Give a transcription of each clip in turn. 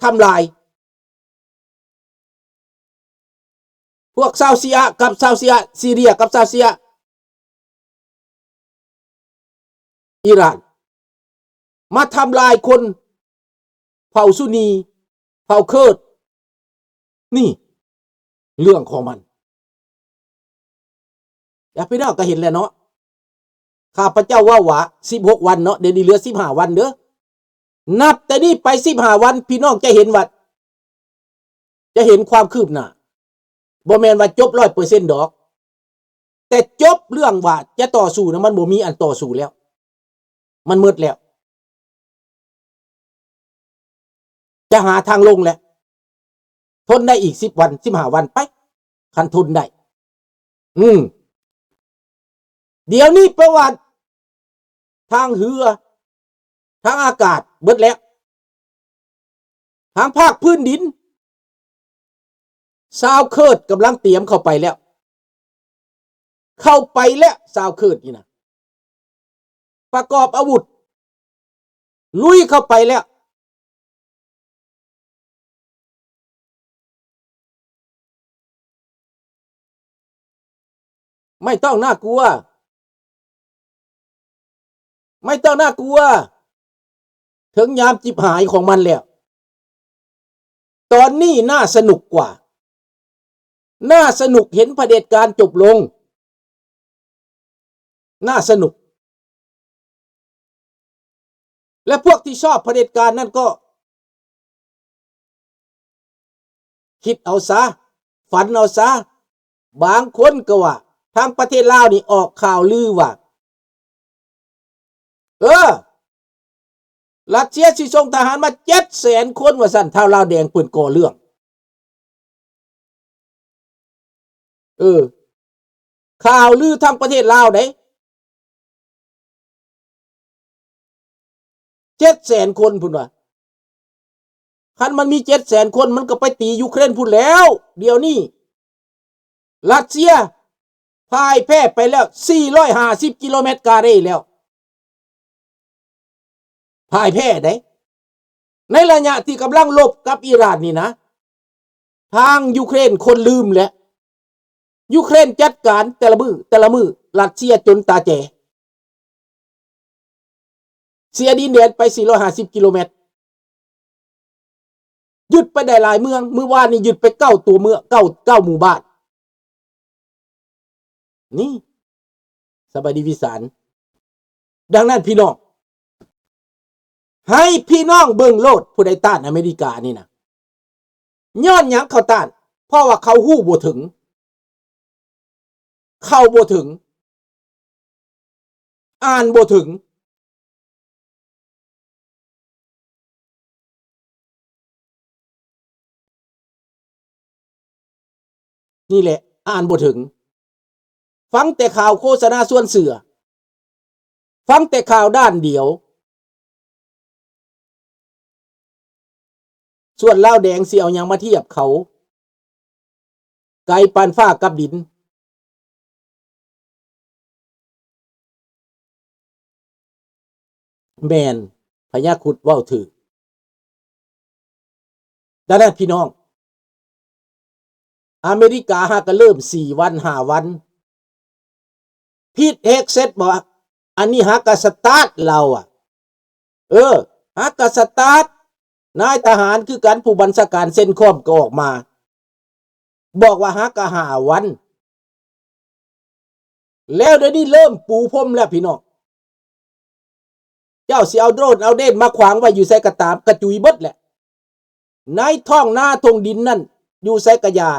ทำลายพวกซาอุซีกับซาอุซีเรียกับซาอุซีอิหร่านมาทำลายคนเผ่าซุนนีเผ่าเคิร์ดนี่เรื่องของมันอย่าไปน่าก็เห็นแล้วเนาะข้าพเจ้าว่า16 วันเนาะเดี๋ยวนี้เหลือ15 วันเด้อนับแต่นี้ไป15 วันพี่น้องจะเห็นว่าจะเห็นความคืบหน้าบ่แม่นว่าจบ 100% ดอกแต่จบเรื่องว่าจะต่อสู้นะมันบ่มีอันต่อสู้แล้วมันหมดแล้วจะหาทางลงแล้วทนได้อีก10 วัน15 วันไปคันทนได้เดี๋ยวนี้ประวัติทางเรือทางอากาศเบิดแล้วทางภาคพื้นดินซาวเคิร์ดกำลังเตรียมเข้าไปแล้วซาวเคิร์ดนี่นะประกอบอาวุธลุยเข้าไปแล้วไม่ต้องน่ากลัวถึงยามจิบหายของมันแล้วตอนนี้น่าสนุกกว่าน่าสนุกเห็นเผด็จการจบลงน่าสนุกและพวกที่ชอบเผด็จการนั่นก็คิดเอาซะฝันเอาซะบางคนก็ว่าทางประเทศลาวนี่ออกข่าวลือว่ารัสเซียสิส่งทหารมา700,000 คนว่าสั่นเท่าลาวแดงปืนก่อเรื่องข่าวลือทางประเทศลาวได้700,000 คนพุ่นว่าคันมันมี700,000 คนมันก็ไปตียูเครนพุ่นแล้วเดี๋ยวนี้รัสเซียพ่ายแพ้ไปแล้ว450 กิโลเมตรกาเร่แล้วพ่ายแพ้ได้ในระยะที่กำลังรบกับอิหร่านนี่นะทางยูเครนคนลืมแล้วยูเครนจัดการแต่ละมือรัสเซียจนตาแจเสียดินแดนไป450 กิโลเมตรยึดไปได้หลายเมืองเมื่อวานนี้ยึดไป9 ตัวเมือง9 หมู่บ้านนี่สบายดีวิสารดังนั้นพี่น้องให้พี่น้องเบิ่งโลดผู้ใดต้านอเมริกานี่นะย้อนหยังเขาต้านเพราะว่าเขาฮู้บ่ถึงเข้าบ่ถึงอ่านบ่ถึงนี่แหละอ่านบ่ถึงฟังแต่ข่าวโฆษณาส่วนเสือฟังแต่ข่าวด้านเดียวส่วนลาวแดงสิเอาหยังมาเทียบเขาไกลปานฟ้ากับดินแมนพญาครุฑเว้าถือดังนั้นพี่น้องอเมริกาหาก็เริ่ม4 วัน5 วันพีทเฮกเซตบอกอันนี้หากสตาร์ทเราหากสตาร์ทนายทหารคือการผู้บัญชาการเซ็นคอมก็ออกมาบอกว่าหาก5 วันแล้วเดี๋ยวนี้เริ่มปูพรมแล้วพี่น้องเจ้าสิเอาโดรนเอาเด่นมาขวางไว้อยู่ไสกระตามกระจุยเบิดแหละในท้องนาทงดินนั่นอยู่ไสกะยา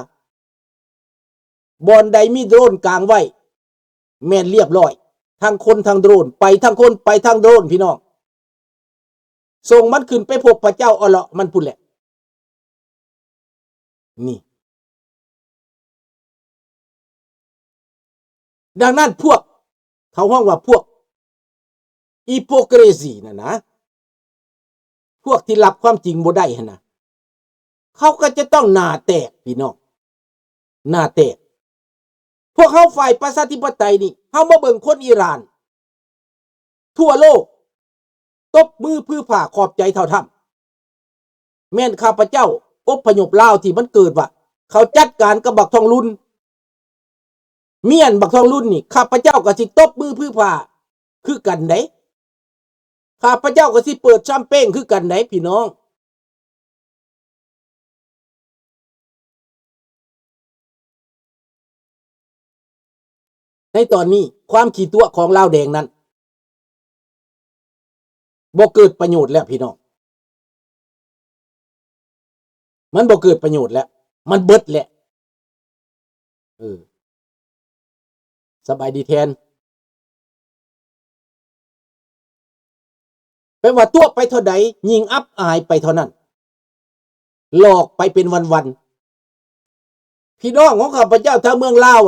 บอนใดมีโดรนกลางไว้แม่นเรียบร้อยทั้งคนทั้งโดรนไปทั้งคนไปทั้งโดรนพี่น้องส่งมันขึ้นไปพบพระเจ้าเอาละมันพุ่นแหละนี่ดังนั้นพวกเขาห้องว่าพวกอีโปเกรซีนะพวกที่รับความจริงบ่ได้นะเขาก็จะต้องหน้าแตกพี่น้องหน้าแตกพวกเขาฝ่ายประชาธิปไตยนี่เขามาเบิ่งคนอิหร่านทั่วโลกตบมือพื้อผ่าขอบใจเท่าทำ แม่นข้าพเจ้าอพยพลาวที่มันเกิดว่าเขาจัดการกับบักทองรุ่นเมียนบักทองรุ่นนี่ข้าพเจ้าก็สิตบมือพื้ผ้าคือกันไดข้าพเจ้าก็สิเปิดแชมเปญคือกันไดพี่น้องในตอนนี้ความขี้ตัวของลาวแดงนั้นบ่เกิดประโยชน์แล้วพี่น้องมันบ่เกิดประโยชน์แล้วมันเบิดแหละสบายดีแทนแปลว่าตัวไปเท่าใดยิงอับอายไปเท่านั้นหลอกไปเป็นวันๆพี่น้องของข้าพเจ้าทางเมืองลาว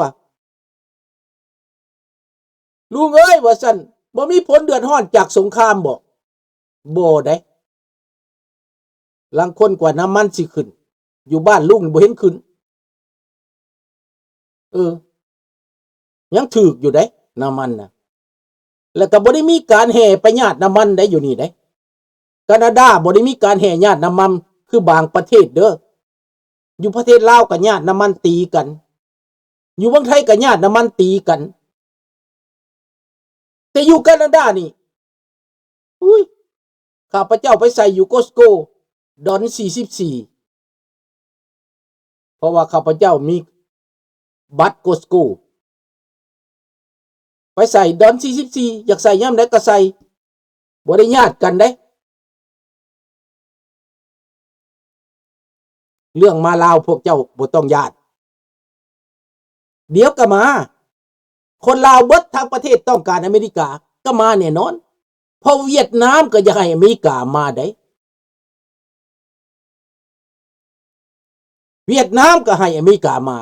ลุงเอ้ยว่าซั่นบ่มีผลเดือดร้อนจากสงครามบ่ได้ลังคนกว่าน้ำมันสิขึ้นอยู่บ้านลุงบ่เห็นขึ้นยังถูกอยู่ได้น้ำมันน่ะแล้วก็บ่ได้มีการแห่ไปญาติน้ำมันได้อยู่นี่ได้แคนาดาบ่ได้มีการแห่ญาติน้ำมันคือบางประเทศเด้ออยู่ประเทศลาวก็ญาติน้ำมันตีกันอยู่เมืองไทยก็ญาติน้ำมันตีกันแต่อยู่แคนาดานี่อุ้ยข้าพเจ้าไปใส่อยู่โกสโกดอน44เพราะว่าข้าพเจ้ามีบัตรโกสโกไปใส่ดอน44อยากใส่ย่ำใดก็ใส่บ่ได้ญาติกันได้เรื่องมาลาวพวกเจ้าบ่ต้องญาติเดี๋ยวก็มาคนลาวเบิดทั้งประเทศต้องการอเมริกาก็มาแน่นอนเพราะเวียดนามก็อยากให้อเมริกามาได้เวียดนามก็ให้อเมริกามา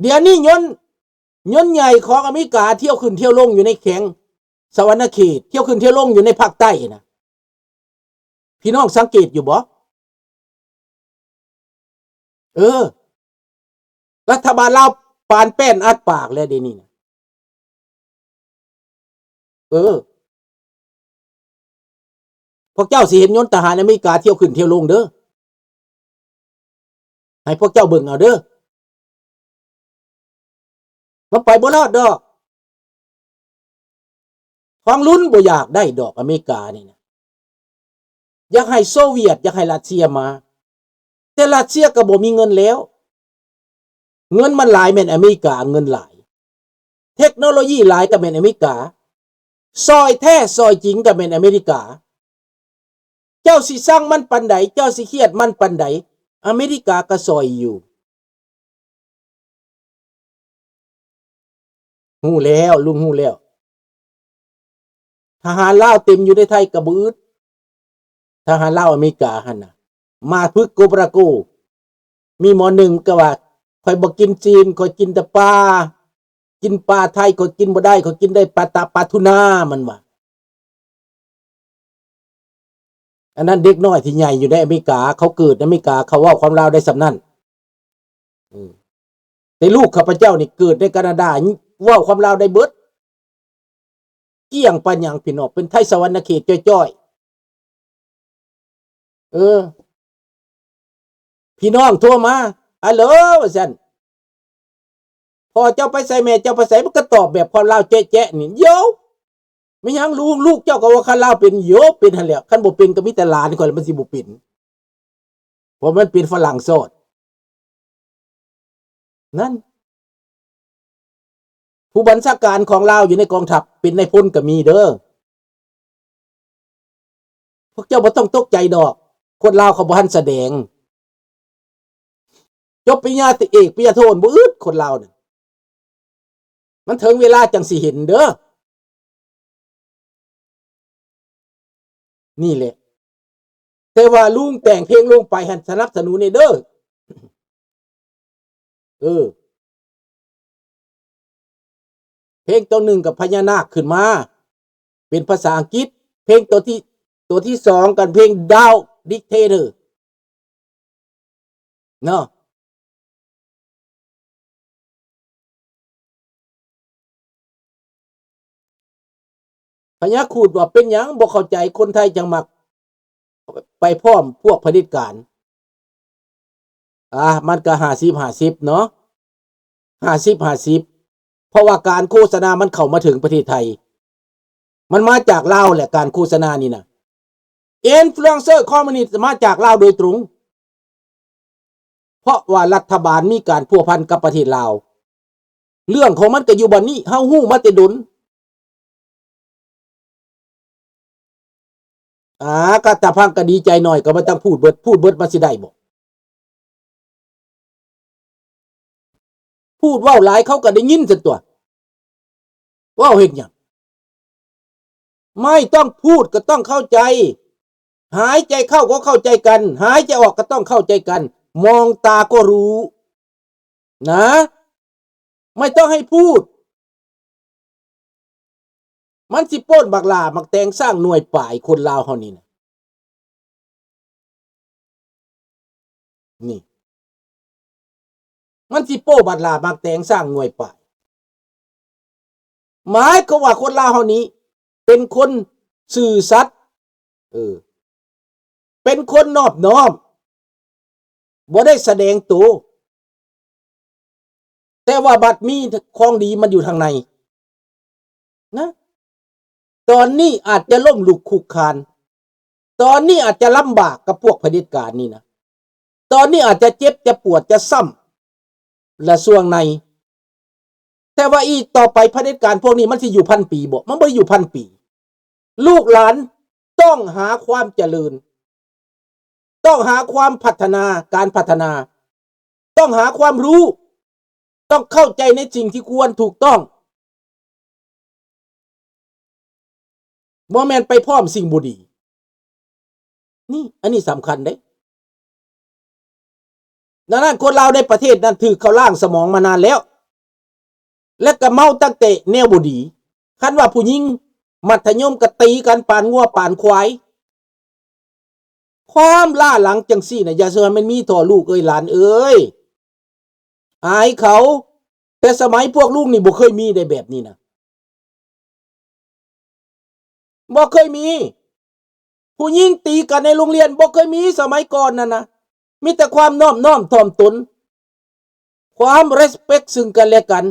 เดี๋ยวนี้ยนต์ใหญ่ของอเมริกาเที่ยวขึ้นเที่ยวลงอยู่ในแข็งสวรรณเขตเที่ยวขึ้นเที่ยวลงอยู่ในภาคใต้นะพี่น้องสังเกตอยู่บ่รัฐบาลลาวปานแป้นอัดปากแล้วเดี๋ยวนี้นะพวกเจ้าสิเห็นยนต์ทหารอเมริกาเที่ยวขึ้นเที่ยวลงเด้อให้พวกเจ้าเบิ่งเอาเด้อมันไปบ่รอดดอกฟังลุ้นบ่อยากได้ดอกอเมริกานี่นะอยากให้โซเวียตอยากให้รัสเซียมาแต่รัสเซียก็บ่มีเงินแล้วเงินมันหลายแม่นอเมริกาเงินหลายเทคโนโลยีหลายก็แม่นอเมริกาซอยแท้ซอยจริงก็แม่นอเมริกาเจ้าสิสร้างมันปันใดเจ้าสิเครียดมันปันใดอเมริกาก็ซอยอยู่ฮู้แล้วลุงฮู้แล้วทหารลาวเต็มอยู่ในไทยกระบืดทหารลาวอเมริกาหั่นน่ะมาพึกโกบราโกมีหมอหนึ่งก็ว่าข่อยบ่กินจีนข่อยกินแต่ปลากินปลาไทยข่อยกินบ่ได้ข่อยกินได้ปลาทูน่ามันว่าอันนั้นเด็กน้อยที่ใหญ่อยู่ในอเมริกาเขาเกิดในอเมริกาเขาเว้าความลาวได้สำนั้นแต่ลูกข้าพเจ้านี่เกิดในแคนาดาเว้าความลาวได้เบิดเกี้ยงปานหยังพี่น้องเป็นไทยสวรรณเขตจ้อยๆพี่น้องโทรมาฮัลโหลว่าซั่นพอเจ้าไปใส่แม่เจ้าไปใส่มันก็ตอบแบบความลาวแจ๊ะๆนี่โยไม่ยังลูกเจ้าก็ว่าคันลาวเป็นโยเป็นหั่นแหละคันบ่เป็นก็มีแต่หลานข่อยมันสิบ่เป็นเพราะมันเป็นฝรั่งโสดนั่นผู้บัญชาการของลาวอยู่ในกองทัพเป็นนายพลก็มีเด้อพวกเจ้าบ่ต้องตกใจดอกคนลาวเขาบ่ทันแสดงจบปริญญาตรีเอกปริญญาโทบ่อึดคนลาวน่ะมันถึงเวลาจังสิเห็นเด้อนี่แหละแต่ว่าลุงแต่งเพลงลงไปให้สนับสนุนนี่เด้อเพลงตัวหนึ่งกับพญานาคขึ้นมาเป็นภาษาอังกฤษเพลงตัวที่สองกันเพลงดาวดิกเทเตอร์เนาะพ พญาคูดว่าเป็นหยังบ่เข้าใจคนไทยจังมักไปพร้อมพวกเผด็จการมันก็50-50เนาะ50-50เพราะว่าการโฆษณามันเข้ามาถึงประเทศไทยมันมาจากลาวแหละการโฆษณานี่นะอินฟลูเอนเซอร์คอมมิวนิสต์มาจากลาวโดยตรงเพราะว่ารัฐบาลมีการพัวพันกับประเทศลาวเรื่องของมันก็อยู่บัดนี้เฮาฮู้มาแต่ดนก็ตะพังก็ดีใจหน่อยก็บ่ต้องพูดเบิดมันสิได้บ่พูดเว้าหลายเขาก็ได้ยินซั่นตัวเว้าเฮ็ดหยังไม่ต้องพูดก็ต้องเข้าใจหายใจเข้าก็เข้าใจกันหายใจออกก็ต้องเข้าใจกันมองตาก็รู้นะไม่ต้องให้พูดมันสิโป้นบักลามักแตงสร้างหน่วยป่ายคนลาวเฮานี่นะนี่มันสิโป้บักลามักแตงสร้างหน่วยป่ายหมายก็ว่าคนลาวเฮานี้เป็นคนซื่อสัตย์เป็นคนนอบน้อมบ่ได้แสดงตัวแต่ว่าบัดมีของดีมันอยู่ทางในนะตอนนี้อาจจะล้มลุกคลุกคลานตอนนี้อาจจะลำบากกับพวกเผด็จการนี่นะตอนนี้อาจจะเจ็บจะปวดจะซ้ำและส่วงในแต่ว่าอีต่อไปเผด็จการพวกนี้มันสิอยู่พันปีบ่มันบ่อยู่พันปีลูกหลานต้องหาความเจริญต้องหาความพัฒนาการพัฒนาต้องหาความรู้ต้องเข้าใจในสิ่งที่ควรถูกต้องบ่แม่นไปพร้อมสิ่งบ่ดีนี่อันนี้สำคัญเด้ดังนั้นคนลาวในประเทศนั้นถือเขาล่างสมองมานานแล้วและก็เมาตั้งแต่แนวบ่ดีคันว่าผู้หญิงมัธยมก็ตีกันปานงัวปานควายความล่าหลังจังซี่น่ะอย่าเชื่อมันมีต่อลูกเอ้ยหลานเอ้ยอายเขาแต่สมัยพวกลูกนี่บ่เคยมีได้แบบนี้นะบ่เคยมีผู้หญิงตีกันในโรงเรียนบ่เคยมีสมัยก่อนนั่นนะมีแต่ความนอบน้อมถ่อมตนความ respect ซึ่งกันและกัน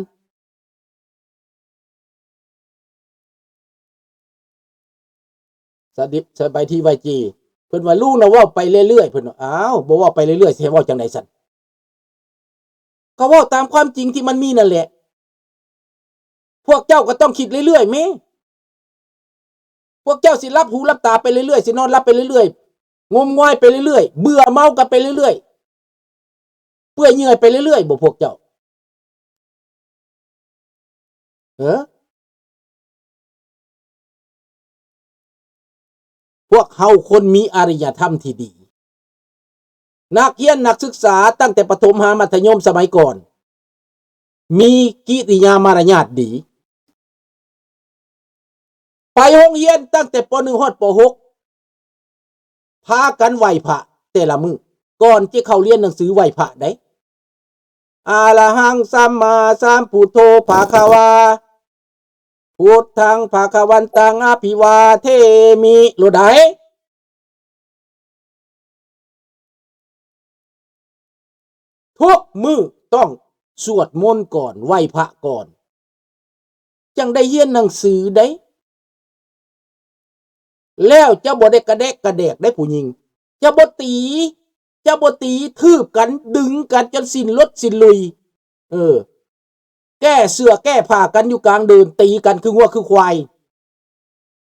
สบายที่ไวจีเพิ่นว่าลูกน่ะเว้าไปเรื่อยๆเพิ่นว่าอ้าวบ่เว้าไปเรื่อยๆสิให้เว้าจังได๋ซั่นก็เว้าตามความจริงที่มันมีนั่นแหละพวกเจ้าก็ต้องคิดเรื่อยๆแม่พวกเจ้าสิรับหูรับตาไปเรื่อยๆสินอนรับไปเรื่อยๆงมงายไปเรื่อยๆเบื่อเมากันไปเรื่อยๆเปื่อยเยื่อยไปเรื่อยๆบ่พวกเจ้าพวกเฮาคนมีอารยธรรมที่ดีนักเรียนนักศึกษาตั้งแต่ประถมหามัธยมสมัยก่อนมีกิริยามารยาทดีไปโรงเรียนตั้งแต่ป .1 ฮอดป .6 พากันไหว้พระแต่ละมื้อก่อนจะเข้าเรียนหนังสือไหว้พระได้อะระหังสัมมาสัมพุทโธภะคะวาพุทธังภะคะวันตังอภิวาเทมิโลดได้ทุกมื้อต้องสวดมนต์ก่อนไหว้พระก่อนจังได้เรียนหนังสือได้แล้วจะบ่ได้กระแดกกระแดกได้ผู้หญิงจะบ่ตีทืบกันดึงกันจนสิ้นรถสิ้นลุยแก้เสื้อแก้ผ้ากันอยู่กลางเดินตีกันคือวัวคือควาย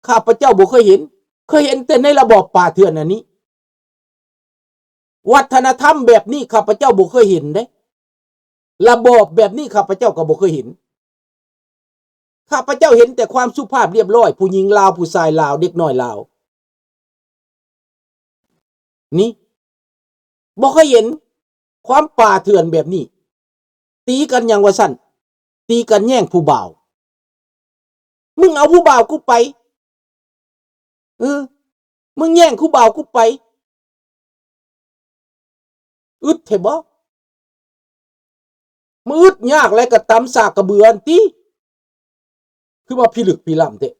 ข้าพเจ้าบ่เคยเห็นแต่ในระบอบป่าเถื่อนอันนี้วัฒนธรรมแบบนี้ข้าพเจ้าบ่เคยเห็นเด้ระบอบแบบนี้ข้าพเจ้าก็บ่เคยเห็นข้าพเจ้าเห็นแต่ความสุภาพเรียบร้อยผู้หญิงลาวผู้ชายลาวเด็กน้อยลาวนี่บ่เคยเห็นความป่าเถื่อนแบบนี้ตีกันอย่างว่าสั่นตีกันแย่งผู้บ่าวมึงเอาผู้บ่าวกูไปมึงแย่งผู้บ่าวกูไปอึดเถบ่มึงอึดยากแล้วก็ตำสากกระเบือนติคือว่าพิลึกพิลั่นเด้